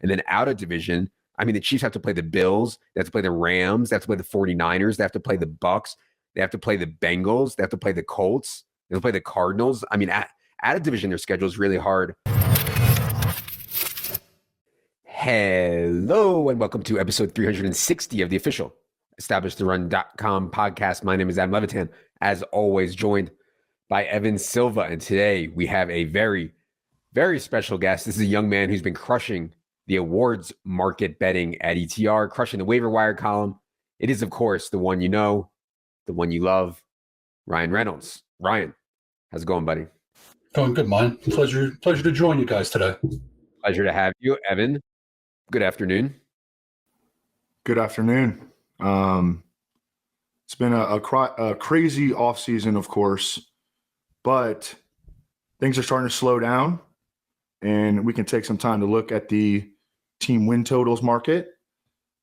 And then out of division, I mean, the Chiefs have to play the Bills. They have to play the Rams. They have to play the 49ers. They have to play the Bucks. They have to play the Bengals. They have to play the Colts. They have to play the Cardinals. I mean, out of division, their schedule is really hard. Hello, and welcome to episode 360 of the official EstablishTheRun.com podcast. My name is Adam Levitan, as always, joined by Evan Silva. And today we have a very, very special guest. This is a young man who's been crushing the awards market betting at ETR, crushing the waiver wire column. It is, of course, the one you know, the one you love, Ryan Reynolds. Ryan, how's it going, buddy? Going good, man. Pleasure to join you guys today. Pleasure to have you, Evan. Good afternoon. Good afternoon. It's been a crazy offseason, of course, but things are starting to slow down, and we can take some time to look at the team win totals market.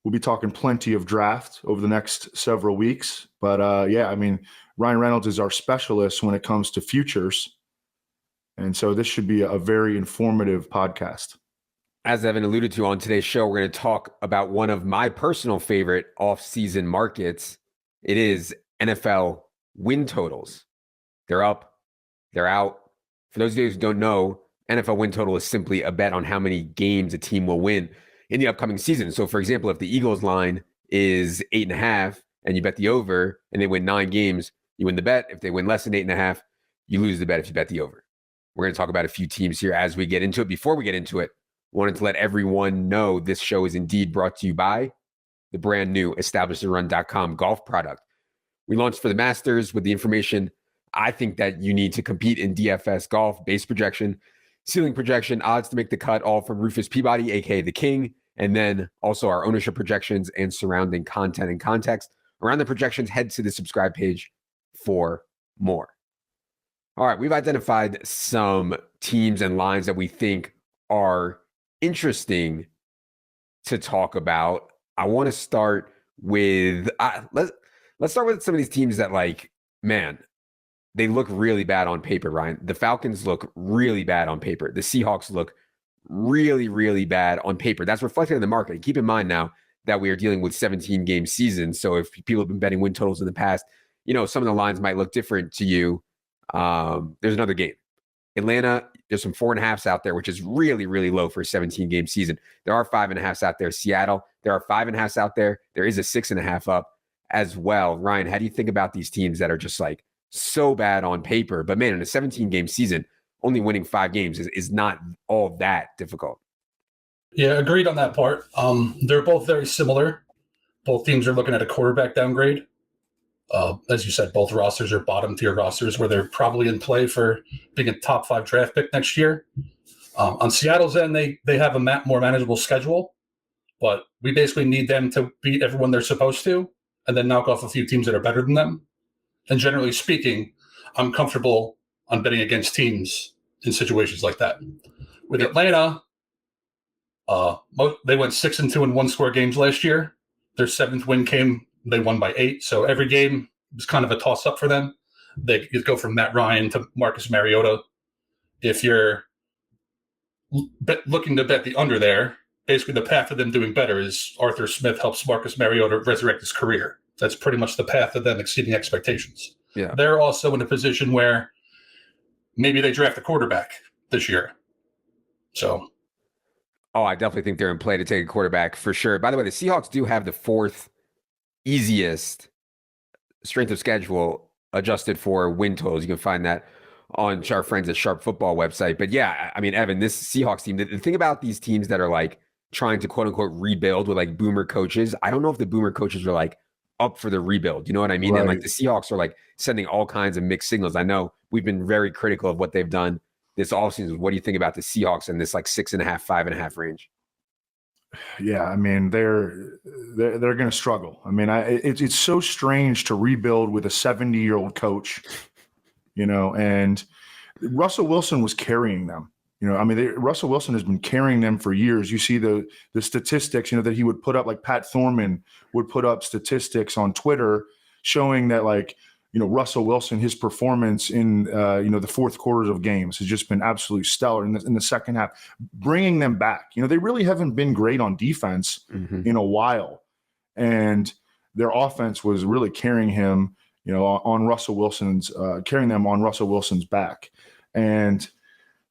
We'll be talking plenty of draft over the next several weeks. But, I mean, Ryan Reynolds is our specialist when it comes to futures, and so this should be a very informative podcast. As Evan alluded to on today's show, we're going to talk about one of my personal favorite off-season markets. It is NFL win totals. They're up, they're out. For those of you who don't know, NFL win total is simply a bet on how many games a team will win in the upcoming season. So, for example, if the Eagles line is 8.5 and you bet the over and they win 9 games, you win the bet. If they win less than 8.5, you lose the bet if you bet the over. We're going to talk about a few teams here as we get into it. Before we get into it, wanted to let everyone know this show is indeed brought to you by the brand new EstablishTheRun.com golf product. We launched for the Masters with the information I think that you need to compete in DFS golf: base projection, ceiling projection, odds to make the cut, all from Rufus Peabody, aka the King, and then also our ownership projections and surrounding content and context. Around the projections, head to the subscribe page for more. All right, we've identified some teams and lines that we think are interesting to talk about. I want to start with let's start with some of these teams that, like, man, they look really bad on paper, Ryan. The Falcons look really bad on paper. The Seahawks look really, really bad on paper. That's reflected in the market. And keep in mind now that we are dealing with 17-game seasons. So if people have been betting win totals in the past, you know, some of the lines might look different to you. There's another game. Atlanta, there's some 4.5s out there, which is really, really low for a 17-game season. There are 5.5s out there. Seattle, there are 5.5s out there. There is a 6.5 up as well. Ryan, how do you think about these teams that are just like so bad on paper? But man, in a 17-game season, only winning 5 games is not all that difficult. Yeah, agreed on that part. They're both very similar. Both teams are looking at a quarterback downgrade. As you said, both rosters are bottom tier rosters where they're probably in play for being a top 5 draft pick next year. On Seattle's end, they have a more manageable schedule, but we basically need them to beat everyone they're supposed to and then knock off a few teams that are better than them. And generally speaking, I'm comfortable on betting against teams in situations like that. With Atlanta, they went 6-2 in one-score games last year. Their 7th win came. They won by 8, so every game was kind of a toss-up for them. They could go from Matt Ryan to Marcus Mariota. If you're looking to bet the under there, basically the path of them doing better is Arthur Smith helps Marcus Mariota resurrect his career. That's pretty much the path of them exceeding expectations. Yeah, they're also in a position where maybe they draft a quarterback this year. So, I definitely think they're in play to take a quarterback for sure. By the way, the Seahawks do have the 4th easiest strength of schedule adjusted for win totals. You can find that on our friends at Sharp Football website. But yeah, I mean, Evan, this Seahawks team, the thing about these teams that are like trying to quote unquote rebuild with like boomer coaches, I don't know if the boomer coaches are like up for the rebuild. You know what I mean? Right. And like the Seahawks are like sending all kinds of mixed signals. I know we've been very critical of what they've done this offseason. What do you think about the Seahawks in this like 6.5, 5.5 range? Yeah, I mean, they're going to struggle. I mean, it's so strange to rebuild with a 70-year-old coach, you know, and Russell Wilson was carrying them. You know, I mean, Russell Wilson has been carrying them for years. You see the statistics, you know, that he would put up, like Pat Thorman would put up statistics on Twitter showing that, like, Russell Wilson, his performance in, the fourth quarters of games has just been absolutely stellar in the second half, bringing them back. They really haven't been great on defense in a while. And their offense was really carrying him, on Russell Wilson's, carrying them on Russell Wilson's back. And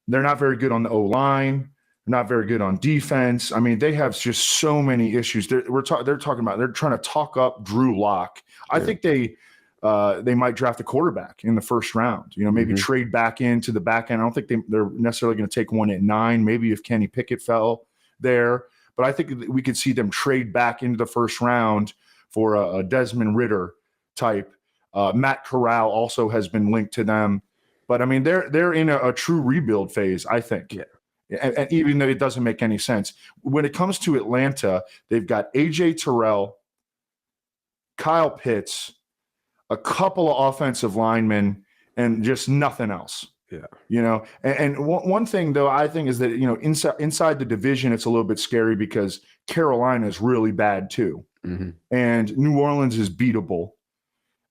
they're not very good on the O-line. Not very good on defense. I mean, they have just so many issues. They're talking about, they're trying to talk up Drew Lock. I think they might draft a quarterback in the first round, maybe trade back into the back end. I don't think they're necessarily going to take one at 9, maybe if Kenny Pickett fell there. But I think we could see them trade back into the first round for a Desmond Ridder type. Matt Corral also has been linked to them. But, I mean, they're in a true rebuild phase, I think. Yeah. And even though it doesn't make any sense. When it comes to Atlanta, they've got A.J. Terrell, Kyle Pitts, a couple of offensive linemen, and just nothing else. Yeah. And one thing, though, I think is that, inside the division, it's a little bit scary because Carolina is really bad, too. And New Orleans is beatable.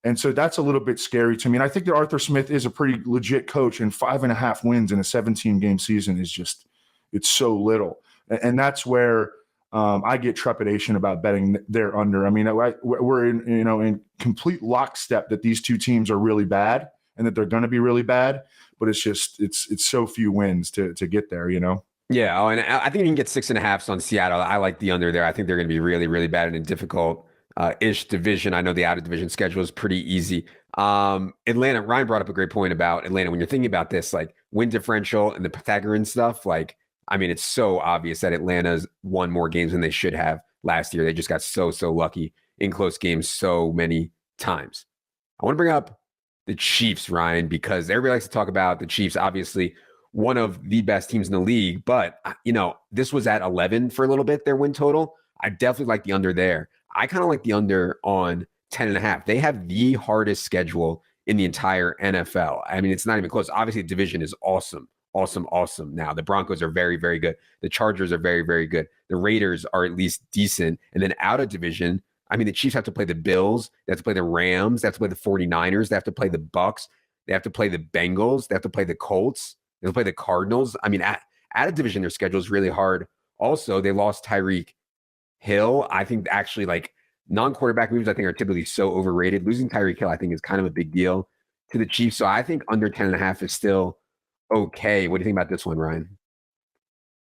And so that's a little bit scary to me. And I think that Arthur Smith is a pretty legit coach, and 5.5 wins in a 17-game season is just, it's so little. And that's where I get trepidation about betting they're under. I mean, we're in complete lockstep that these two teams are really bad and that they're going to be really bad, but it's just, it's so few wins to get there, Yeah. Oh, and I think you can get 6.5s on Seattle. I like the under there. I think they're going to be really, really bad and difficult ish division. I know the out of division schedule is pretty easy. Atlanta, Ryan brought up a great point about Atlanta. When you're thinking about this, like win differential and the Pythagorean stuff, like, I mean, it's so obvious that Atlanta's won more games than they should have last year. They just got so lucky in close games so many times. I want to bring up the Chiefs, Ryan, because everybody likes to talk about the Chiefs, obviously one of the best teams in the league, but this was at 11 for a little bit, their win total. I definitely like the under there. I kind of like the under on 10.5. They have the hardest schedule in the entire NFL. I mean, it's not even close. Obviously, the division is awesome. Now, the Broncos are very, very good. The Chargers are very, very good. The Raiders are at least decent. And then out of division, I mean, the Chiefs have to play the Bills. They have to play the Rams. They have to play the 49ers. They have to play the Bucks. They have to play the Bengals. They have to play the Colts. They have to play the Cardinals. I mean, out of division, their schedule is really hard. Also, they lost Tyreek Hill. I think actually like non-quarterback moves, I think are typically so overrated. Losing Tyreek Hill, I think, is kind of a big deal to the Chiefs. So I think under 10.5 is still okay. What do you think about this one, Ryan?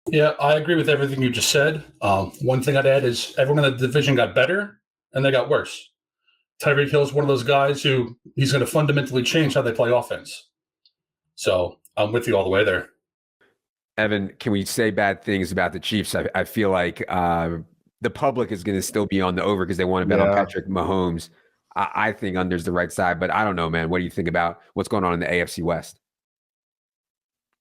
Yeah, I agree with everything you just said. One thing I'd add is everyone in the division got better and they got worse. Tyreek Hill is one of those guys who he's going to fundamentally change how they play offense. So I'm with you all the way there. Evan, can we say bad things about the Chiefs? I feel like the public is going to still be on the over because they want to bet on Patrick Mahomes. I think under's the right side, but I don't know, man. What do you think about what's going on in the AFC West?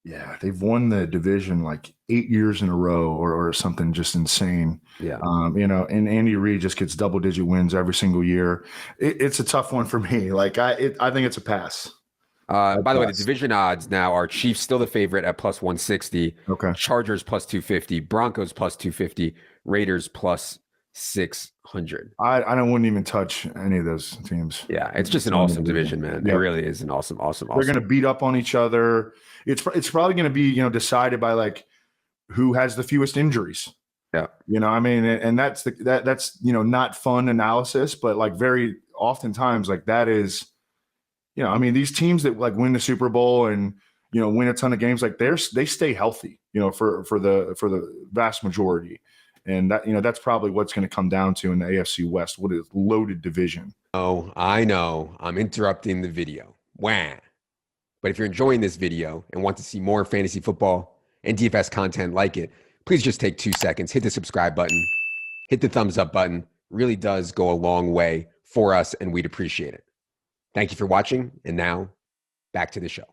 Yeah, they've won the division like 8 years in a row or something just insane. Yeah. And Andy Reid just gets double-digit wins every single year. It's a tough one for me. Like I think it's a pass. By the way, the division odds now are Chiefs still the favorite at plus 160. Okay. Chargers plus 250. Broncos plus 250. Raiders plus 600. I wouldn't even touch any of those teams. Yeah, it's just an awesome division, man. It really is an awesome. They're going to beat up on each other. It's probably going to be decided by like who has the fewest injuries. Yeah. I mean, and that's not fun analysis, but like very oftentimes like that is. I mean, these teams that like win the Super Bowl and win a ton of games, like they stay healthy, for the vast majority, and that that's probably what's going to come down to in the AFC West. What is loaded division? Oh, I know. I'm interrupting the video. Wah. But if you're enjoying this video and want to see more fantasy football and DFS content like it, please just take 2 seconds, hit the subscribe button, hit the thumbs up button. Really does go a long way for us, and we'd appreciate it. Thank you for watching, and now back to the show.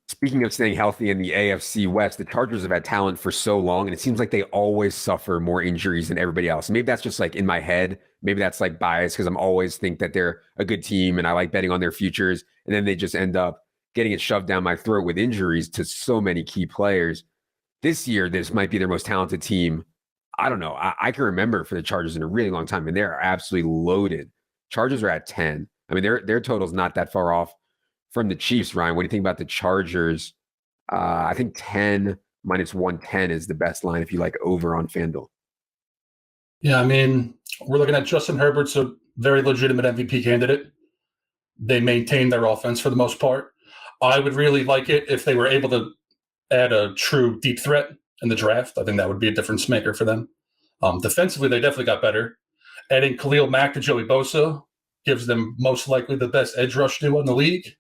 Speaking of staying healthy in the AFC West, the Chargers have had talent for so long, and it seems like they always suffer more injuries than everybody else. Maybe that's just like in my head. Maybe that's like bias because I'm always think that they're a good team and I like betting on their futures, and then they just end up getting it shoved down my throat with injuries to so many key players. This year, this might be their most talented team. I don't know. I can remember for the Chargers in a really long time, and they're absolutely loaded. Chargers are at 10. I mean, their total's not that far off from the Chiefs, Ryan. What do you think about the Chargers? I think 10 minus 110 is the best line if you like over on FanDuel. Yeah, I mean, we're looking at Justin Herbert's a very legitimate MVP candidate. They maintain their offense for the most part. I would really like it if they were able to add a true deep threat in the draft. I think that would be a difference maker for them. Defensively, they definitely got better. Adding Khalil Mack to Joey Bosa gives them most likely the best edge rush duo in the league.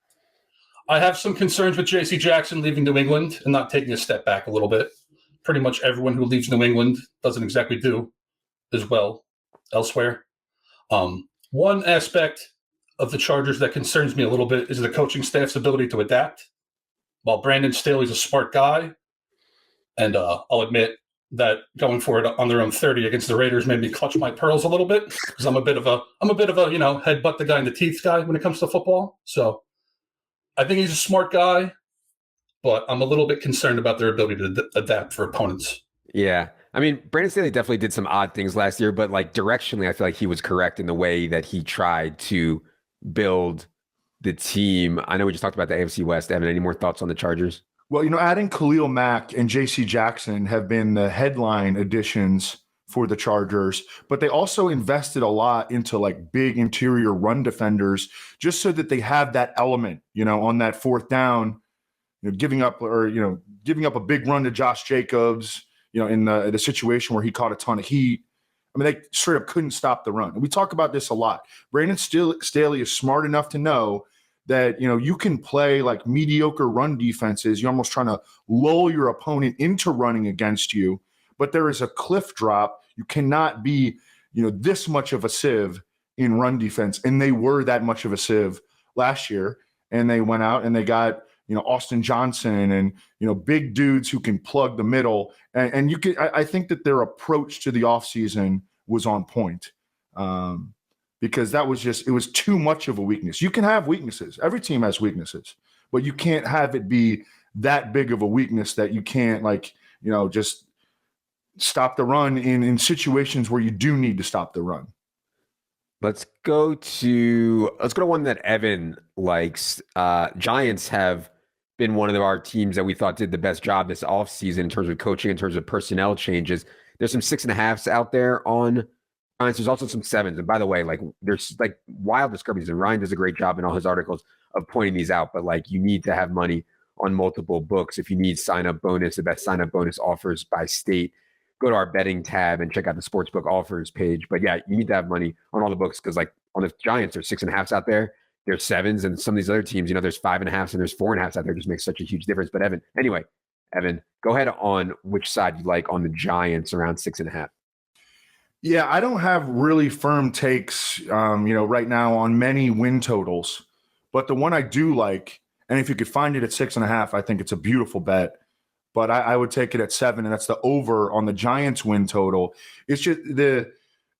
I have some concerns with J.C. Jackson leaving New England and not taking a step back a little bit. Pretty much everyone who leaves New England doesn't exactly do as well elsewhere. One aspect of the Chargers that concerns me a little bit is the coaching staff's ability to adapt. While Brandon Staley's a smart guy, and I'll admit that going for it on their own 30 against the Raiders made me clutch my pearls a little bit because I'm a bit of a headbutt the guy in the teeth guy when it comes to football. So I think he's a smart guy, but I'm a little bit concerned about their ability to adapt for opponents. Yeah. I mean, Brandon Staley definitely did some odd things last year, but like directionally, I feel like he was correct in the way that he tried to build the team. I know we just talked about the AFC West. Evan, any more thoughts on the Chargers? Well, adding Khalil Mack and J.C. Jackson have been the headline additions for the Chargers, but they also invested a lot into like big interior run defenders just so that they have that element, on that fourth down, giving up a big run to Josh Jacobs, in the situation where he caught a ton of heat. I mean, they straight up couldn't stop the run. And we talk about this a lot. Brandon Staley is smart enough to know that, you can play like mediocre run defenses. You're almost trying to lull your opponent into running against you. But there is a cliff drop. You cannot be, this much of a sieve in run defense. And they were that much of a sieve last year. And they went out and they got, Austin Johnson and, big dudes who can plug the middle. And I think that their approach to the offseason was on point. Because it was too much of a weakness. You can have weaknesses. Every team has weaknesses, but you can't have it be that big of a weakness that you can't just stop the run in situations where you do need to stop the run. Let's go to one that Evan likes. Giants have been one of our teams that we thought did the best job this offseason in terms of coaching, in terms of personnel changes. There's some 6.5s out there on Giants. There's also some 7s. And by the way, there's wild discrepancies. And Ryan does a great job in all his articles of pointing these out. But you need to have money on multiple books. If you need sign-up bonus, the best sign-up bonus offers by state, go to our betting tab and check out the sportsbook offers page. But yeah, you need to have money on all the books because on the Giants, there's 6.5s out there. There's 7s, and some of these other teams, there's 5.5s and there's 4.5s out there. It just makes such a huge difference. But Evan, go ahead on which side you like on the Giants around 6.5. Yeah, I don't have really firm takes, right now on many win totals, but the one I do like, and if you could find it at 6.5, I think it's a beautiful bet. But I would take it at 7, and that's the over on the Giants win total. It's just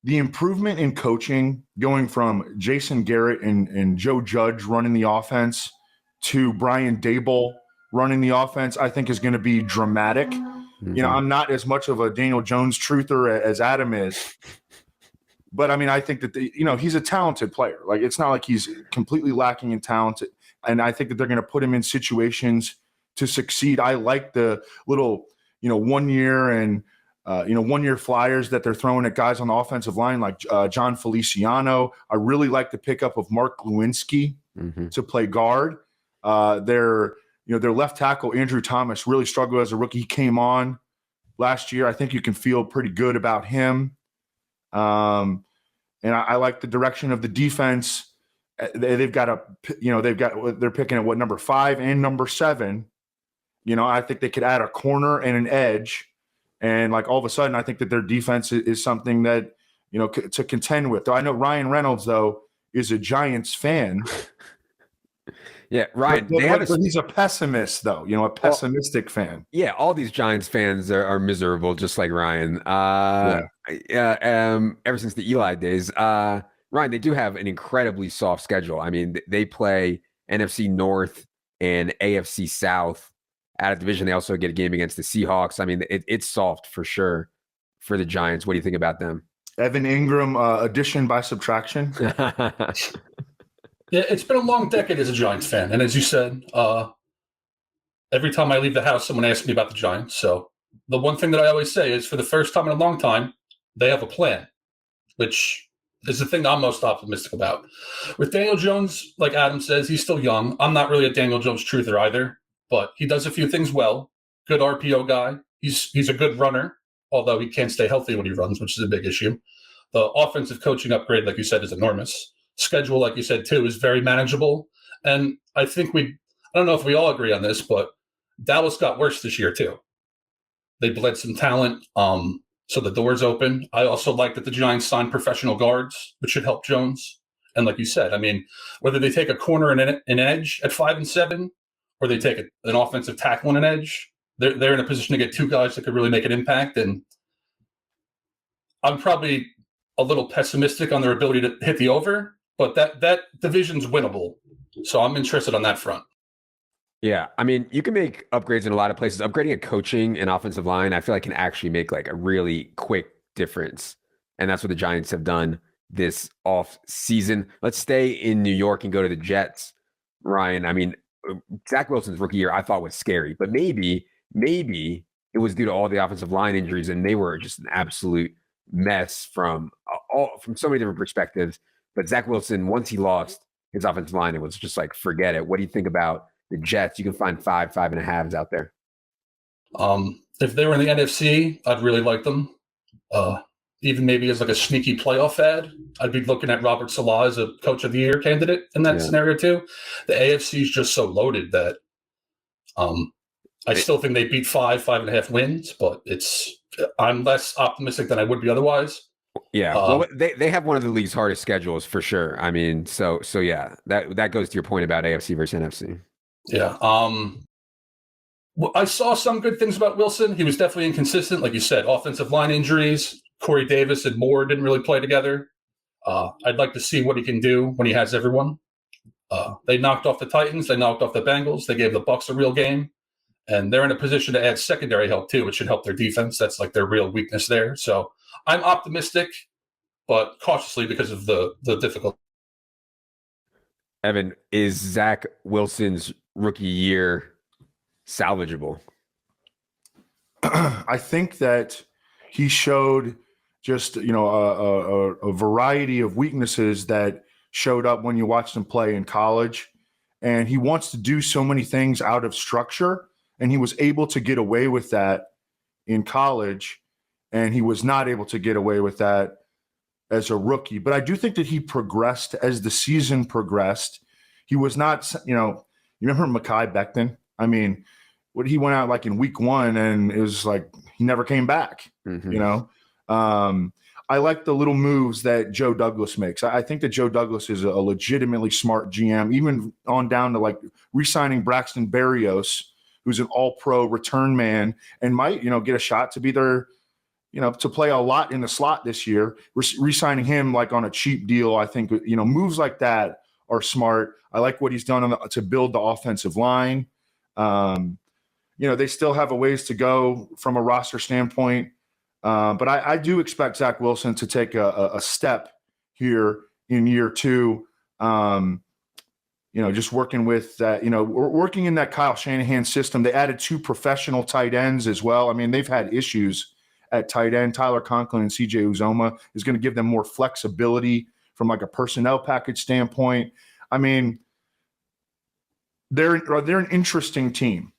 the improvement in coaching going from Jason Garrett and Joe Judge running the offense to Brian Daboll running the offense, I think is going to be dramatic. Mm-hmm. I'm not as much of a Daniel Jones truther as Adam is. But, I mean, I think that, he's a talented player. It's not like he's completely lacking in talent. And I think that they're going to put him in situations to succeed. I like the little, 1 year and, 1 year flyers that they're throwing at guys on the offensive line like John Feliciano. I really like the pickup of Mark Lewinsky to play guard. Their left tackle, Andrew Thomas, really struggled as a rookie. He came on last year. I think you can feel pretty good about him. And I like the direction of the defense. They're picking at what, number 5 and number 7. I think they could add a corner and an edge. And all of a sudden, I think that their defense is something that, to contend with. Though I know Ryan Reynolds, though, is a Giants fan. Yeah, Ryan. But he's a pessimist, though, a pessimistic fan. Yeah, all these Giants fans are miserable, just like Ryan. Ever since the Eli days. Ryan, they do have an incredibly soft schedule. I mean, they play NFC North and AFC South out of division. They also get a game against the Seahawks. I mean, it's soft for sure for the Giants. What do you think about them? Evan Ingram, addition by subtraction. Yeah, it's been a long decade as a Giants fan. And as you said, every time I leave the house, someone asks me about the Giants. So the one thing that I always say is for the first time in a long time, they have a plan, which is the thing that I'm most optimistic about. With Daniel Jones, like Adam says, he's still young. I'm not really a Daniel Jones truther either, but he does a few things well. Good RPO guy. He's a good runner, although he can't stay healthy when he runs, which is a big issue. The offensive coaching upgrade, like you said, is enormous. Schedule, like you said, too, is very manageable. And I think I don't know if we all agree on this, but Dallas got worse this year, too. They bled some talent, so the door's open. I also like that the Giants signed professional guards, which should help Jones. And like you said, I mean, whether they take a corner and an edge at 5 and 7, or they take an offensive tackle and an edge, they're in a position to get two guys that could really make an impact. And I'm probably a little pessimistic on their ability to hit the over, but that division's winnable. So I'm interested on that front. Yeah, I mean, you can make upgrades in a lot of places. Upgrading a coaching and offensive line, I feel like can actually make like a really quick difference. And that's what the Giants have done this off season. Let's stay in New York and go to the Jets. Ryan, I mean, Zach Wilson's rookie year I thought was scary, but maybe it was due to all the offensive line injuries, and they were just an absolute mess from so many different perspectives. But Zach Wilson, once he lost his offensive line, it was just like, forget it. What do you think about the Jets? You can find 5.5s out there. If they were in the NFC, I'd really like them. Even maybe as like a sneaky playoff ad, I'd be looking at Robert Saleh as a coach of the year candidate in that scenario too. The AFC is just so loaded that I still think they beat 5.5 wins, but I'm less optimistic than I would be otherwise. Yeah, well, they have one of the league's hardest schedules for sure. I mean, so yeah, that goes to your point about AFC versus NFC. Yeah. I saw some good things about Wilson. He was definitely inconsistent, like you said. Offensive line injuries. Corey Davis and Moore didn't really play together. I'd like to see what he can do when he has everyone. They knocked off the Titans. They knocked off the Bengals. They gave the Bucs a real game. And they're in a position to add secondary help, too, which should help their defense. That's like their real weakness there. So I'm optimistic, but cautiously because of the difficulty. Evan, is Zach Wilson's rookie year salvageable? I think that he showed just, a variety of weaknesses that showed up when you watched him play in college. And he wants to do so many things out of structure. And he was able to get away with that in college. And he was not able to get away with that as a rookie. But I do think that he progressed as the season progressed. He was not, you remember Mekhi Becton? I mean, he went out like in week 1 and it was like he never came back, I like the little moves that Joe Douglas makes. I think that Joe Douglas is a legitimately smart GM, even on down to like re-signing Braxton Berrios, who's an all-pro return man and might, get a shot to be their, to play a lot in the slot this year. Re-signing him like on a cheap deal, I think, moves like that are smart. I like what he's done to build the offensive line. They still have a ways to go from a roster standpoint. But I do expect Zach Wilson to take a step here in year 2. Just working with that, working in that Kyle Shanahan system. They added 2 professional tight ends as well. I mean, they've had issues at tight end. Tyler Conklin and CJ Uzoma is going to give them more flexibility from like a personnel package standpoint. I mean, they're an interesting team.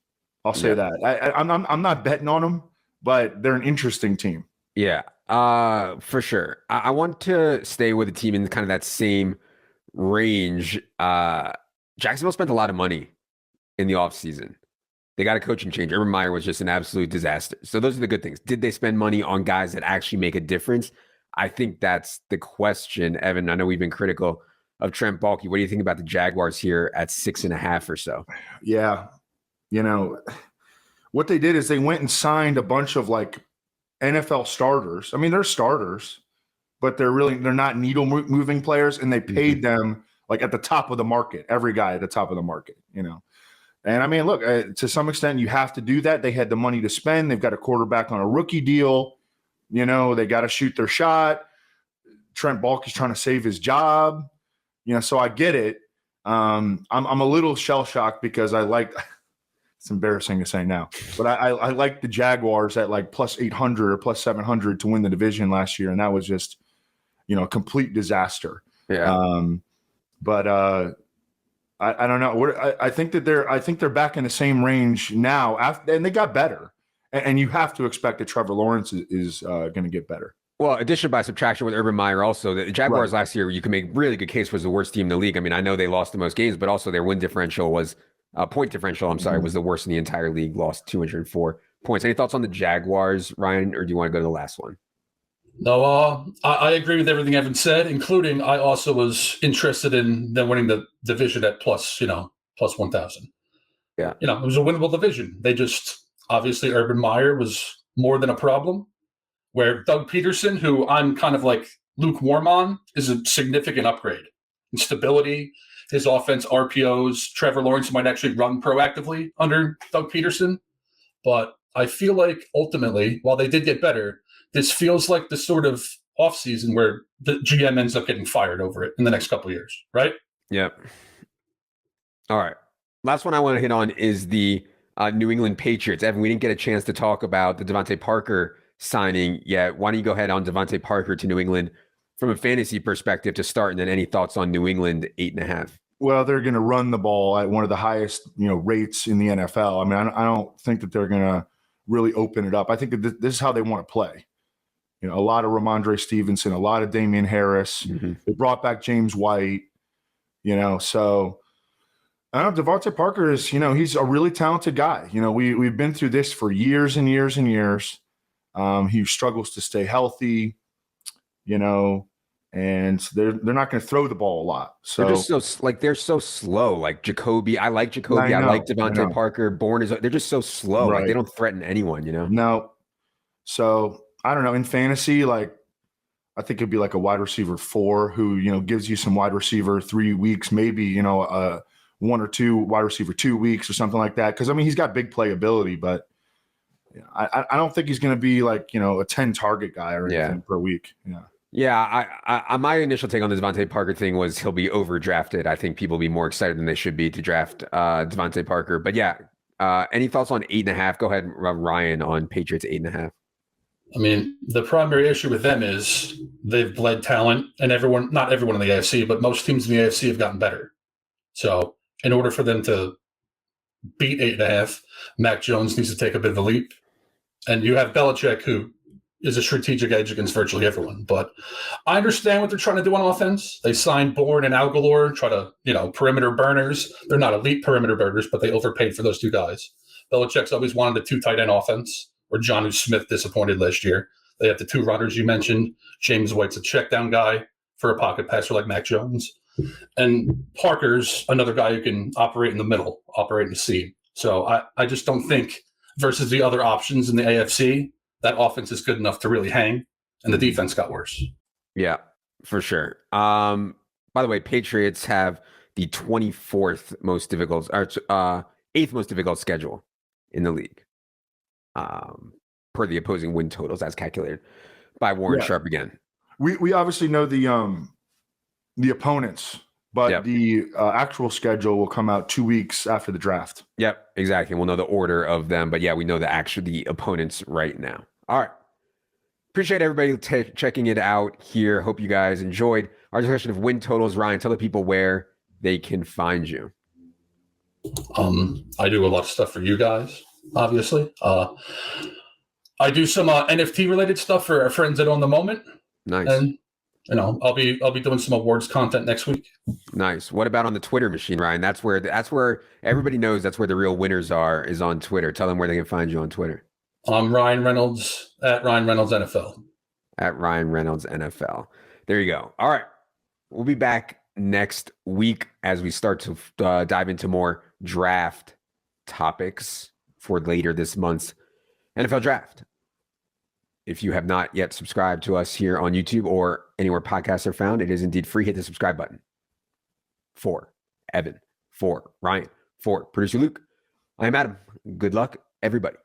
I'll say that. I'm not betting on them, but they're an interesting team. Yeah, for sure. I want to stay with a team in kind of that same range. Jacksonville spent a lot of money in the offseason. They got a coaching change. Urban Meyer was just an absolute disaster. So those are the good things. Did they spend money on guys that actually make a difference? I think that's the question, Evan. I know we've been critical of Trent Baalke. What do you think about the Jaguars here at 6.5 or so? Yeah. What they did is they went and signed a bunch of like NFL starters. I mean, they're starters, but they're not needle moving players, and they paid them like at the top of the market, every guy at the top of the market, And I mean, look, to some extent you have to do that. They had the money to spend. They've got a quarterback on a rookie deal. They got to shoot their shot. Trent Baalke's trying to save his job. So I get it. I'm a little shell shocked because I like. It's embarrassing to say now, but I like the Jaguars at like plus 800 or plus 700 to win the division last year, and that was just a complete disaster. Yeah. But I don't know. I think they're back in the same range now, and they got better. And you have to expect that Trevor Lawrence is going to get better. Well, addition by subtraction with Urban Meyer also. The Jaguars last year, you can make really good case, was the worst team in the league. I mean, I know they lost the most games, but also their win differential was point differential. Was the worst in the entire league. Lost 204 points. Any thoughts on the Jaguars, Ryan, or do you want to go to the last one? No, I agree with everything Evan said, including I also was interested in them winning the division at plus 1,000. Yeah. It was a winnable division. They just, obviously, Urban Meyer was more than a problem, where Doug Peterson, who I'm kind of like lukewarm on, is a significant upgrade in stability. His offense, RPOs, Trevor Lawrence might actually run proactively under Doug Peterson. But I feel like ultimately, while they did get better, this feels like the sort of offseason where the GM ends up getting fired over it in the next couple of years, right? Yep. All right. Last one I want to hit on is the New England Patriots. Evan, we didn't get a chance to talk about the Devontae Parker signing yet. Why don't you go ahead on Devontae Parker to New England from a fantasy perspective to start, and then any thoughts on New England 8.5? Well, they're going to run the ball at one of the highest rates in the NFL. I mean, I don't think that they're going to really open it up. I think that this is how they want to play. A lot of Ramondre Stevenson, a lot of Damian Harris. Mm-hmm. They brought back James White. So I don't know. Devontae Parker is, he's a really talented guy. We've been through this for years and years and years. He struggles to stay healthy, and they're not going to throw the ball a lot. So they're so slow. Like Jacoby, I like Jacoby. I like Devontae Parker. They're just so slow. Right. Like they don't threaten anyone. No. So I don't know. In fantasy, like I think it'd be like a wide receiver 4 who gives you some wide receiver 3 weeks, maybe 1 or 2 wide receiver 2 weeks or something like that. Because I mean he's got big playability, but I don't think he's going to be like a 10 target guy or anything per week. Yeah, I my initial take on the Devontae Parker thing was he'll be overdrafted. I think people will be more excited than they should be to draft Devontae Parker. But yeah, any thoughts on 8.5? Go ahead, Ryan, on Patriots 8.5. I mean, the primary issue with them is they've bled talent, and not everyone in the AFC, but most teams in the AFC have gotten better. So in order for them to beat 8.5, Mac Jones needs to take a bit of a leap. And you have Belichick, who is a strategic edge against virtually everyone. But I understand what they're trying to do on offense. They signed Bourne and Aguilar, try to, perimeter burners. They're not elite perimeter burners, but they overpaid for those 2 guys. Belichick's always wanted a 2 tight end offense, where Jonnu Smith disappointed last year. They have the 2 runners you mentioned. James White's a check down guy for a pocket passer like Mac Jones. And Parker's another guy who can operate in the middle, operate in the seam. So I just don't think versus the other options in the AFC, that offense is good enough to really hang, and the defense got worse. Yeah, for sure. By the way, Patriots have the 24th most difficult, or 8th most difficult schedule in the league, per the opposing win totals as calculated by Warren Sharp again. We obviously know the opponents, but the actual schedule will come out 2 weeks after the draft. Yep, exactly. We'll know the order of them, but yeah, we know the opponents right now. All right. Appreciate everybody checking it out here. Hope you guys enjoyed our discussion of win totals. Ryan, tell the people where they can find you. I do a lot of stuff for you guys, obviously. I do some NFT related stuff for our friends at On the Moment. Nice. And I'll be doing some awards content next week. Nice. What about on the Twitter machine, Ryan? That's where everybody knows that's where the real winners are, is on Twitter. Tell them where they can find you on Twitter. I'm Ryan Reynolds at Ryan Reynolds NFL. At Ryan Reynolds NFL. There you go. All right. We'll be back next week as we start to dive into more draft topics for later this month's NFL draft. If you have not yet subscribed to us here on YouTube or anywhere podcasts are found, it is indeed free. Hit the subscribe button. For Evan, for Ryan, for producer Luke, I am Adam. Good luck, everybody.